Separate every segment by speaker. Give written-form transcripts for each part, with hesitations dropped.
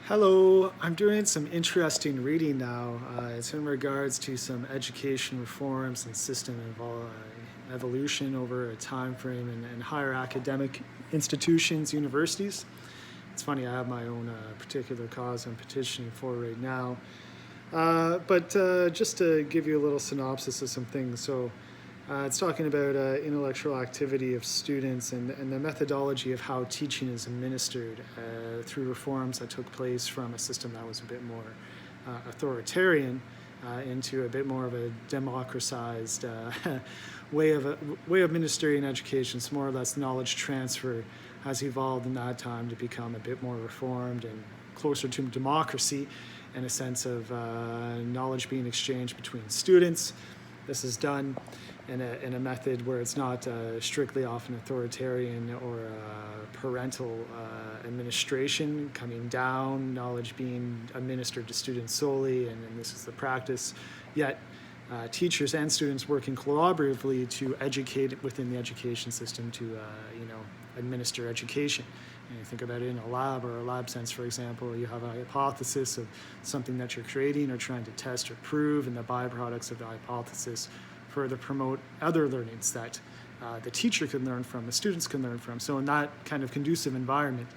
Speaker 1: Hello, I'm doing some interesting reading now. It's in regards to some education reforms and evolution over a time frame in higher academic institutions, universities. It's funny, I have my own particular cause I'm petitioning for right now. But just to give you a little synopsis of some things. It's talking about intellectual activity of students and the methodology of how teaching is administered through reforms that took place from a system that was a bit more authoritarian into a bit more of a democratized way of administering education. It's more or less knowledge transfer has evolved in that time to become a bit more reformed and closer to democracy in a sense of knowledge being exchanged between students. This is done in a method where it's not strictly often authoritarian or parental administration coming down, knowledge being administered to students solely, and this is the practice. Yet teachers and students working collaboratively to educate within the education system to administer education. And you think about it in a lab or a lab sense, for example, you have a hypothesis of something that you're creating or trying to test or prove, and the byproducts of the hypothesis further promote other learnings that the teacher can learn from, the students can learn from. So in that kind of conducive environment,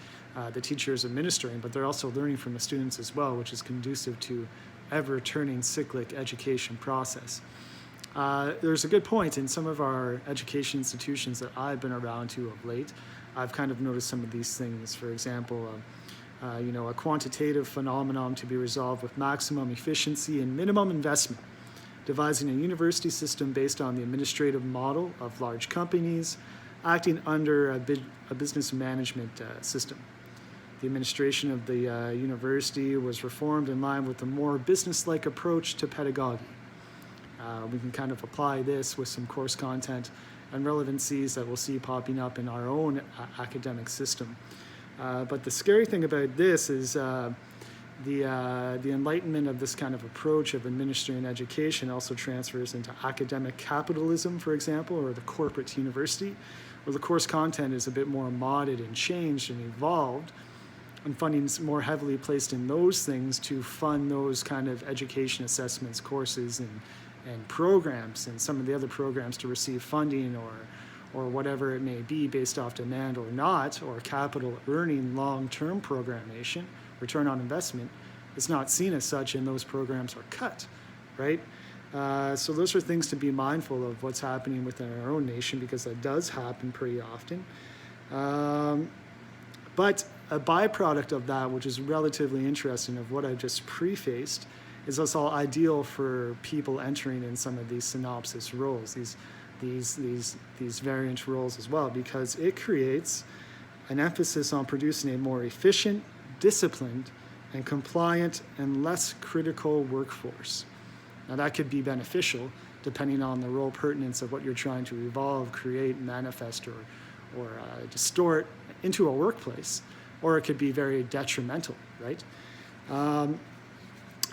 Speaker 1: the teacher is administering, but they're also learning from the students as well, which is conducive to ever-turning cyclic education process. There's a good point in some of our education institutions that I've been around to of late. I've kind of noticed some of these things. For example, a quantitative phenomenon to be resolved with maximum efficiency and minimum investment, devising a university system based on the administrative model of large companies, acting under a business management system. The administration of the university was reformed in line with a more business-like approach to pedagogy. We can kind of apply this with some course content and relevancies that we'll see popping up in our own academic system. But the scary thing about this is the enlightenment of this kind of approach of administering education also transfers into academic capitalism, for example, or the corporate university, where the course content is a bit more modded and changed and evolved, and funding is more heavily placed in those things to fund those kind of education assessments, courses, and programs, and some of the other programs to receive funding or whatever it may be based off demand or not, or capital earning long-term programmation, return on investment, is not seen as such, and those programs are cut, right? So those are things to be mindful of what's happening within our own nation, because that does happen pretty often. But a byproduct of that, which is relatively interesting, of what I've just prefaced, is also ideal for people entering in some of these synopsis roles, these variant roles as well, because it creates an emphasis on producing a more efficient, disciplined, and compliant and less critical workforce. Now that could be beneficial depending on the role pertinence of what you're trying to evolve, create, manifest, or distort into a workplace, or it could be very detrimental, right?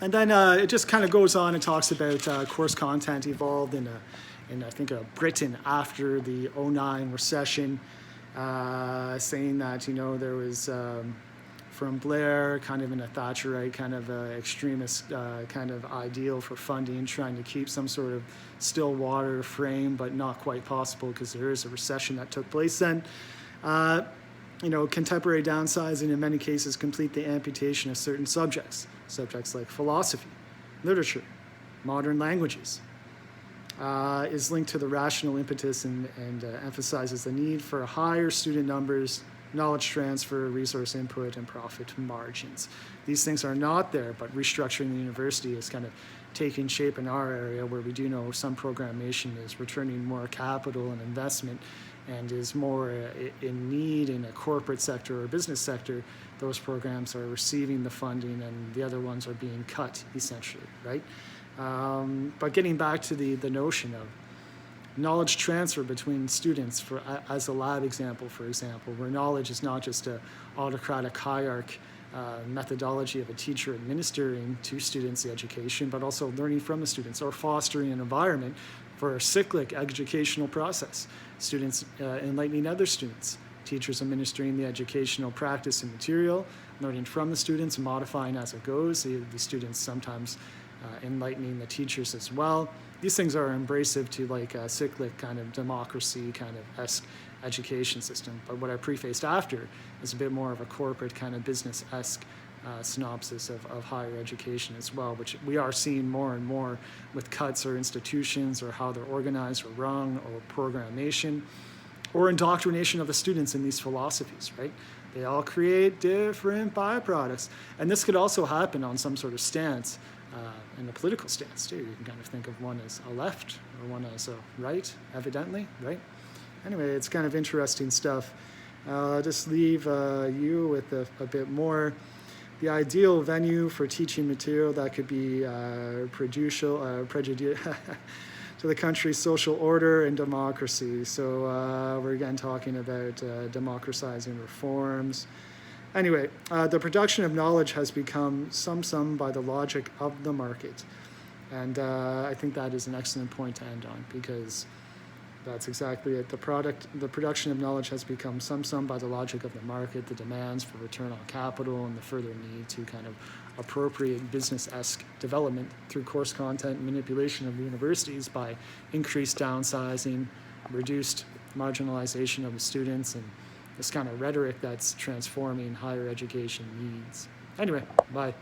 Speaker 1: And then it just kind of goes on and talks about course content evolved in I think Britain after the '09 recession, saying that there was from Blair kind of in a Thatcherite kind of extremist kind of ideal for funding, trying to keep some sort of still water frame, but not quite possible because there is a recession that took place then. Contemporary downsizing in many cases complete the amputation of certain subjects like philosophy, literature, modern languages, is linked to the rational impetus and emphasizes the need for higher student numbers, knowledge transfer, resource input, and profit margins. These things are not there, but restructuring the university is kind of taking shape in our area, where we do know some programmation is returning more capital and investment and is more in need in a corporate sector or business sector. Those programs are receiving the funding and the other ones are being cut, essentially, right? But getting back to the notion of knowledge transfer between students, as a lab example, for example, where knowledge is not just an autocratic hierarch methodology of a teacher administering to students the education, but also learning from the students or fostering an environment for a cyclic educational process. Students enlightening other students, teachers administering the educational practice and material, learning from the students, modifying as it goes, the students sometimes enlightening the teachers as well. These things are embracive to like a cyclic kind of democracy kind of esque education system. But what I prefaced after is a bit more of a corporate kind of business-esque synopsis of higher education as well, which we are seeing more and more with cuts or institutions or how they're organized or run or programmation or indoctrination of the students in these philosophies, right? They all create different byproducts. And this could also happen on some sort of stance, in a political stance too. You can kind of think of one as a left or one as a right, evidently, right? Anyway, it's kind of interesting stuff. I'll just leave you with a bit more. The ideal venue for teaching material that could be prejudicial to the country's social order and democracy. So we're again talking about democratizing reforms. Anyway, the production of knowledge has become sum by the logic of the market. And I think that is an excellent point to end on, because that's exactly it. The production of knowledge has become sum by the logic of the market, the demands for return on capital, and the further need to kind of appropriate business-esque development through course content and manipulation of the universities by increased downsizing, reduced marginalization of the students, and this kind of rhetoric that's transforming higher education needs. Anyway, bye.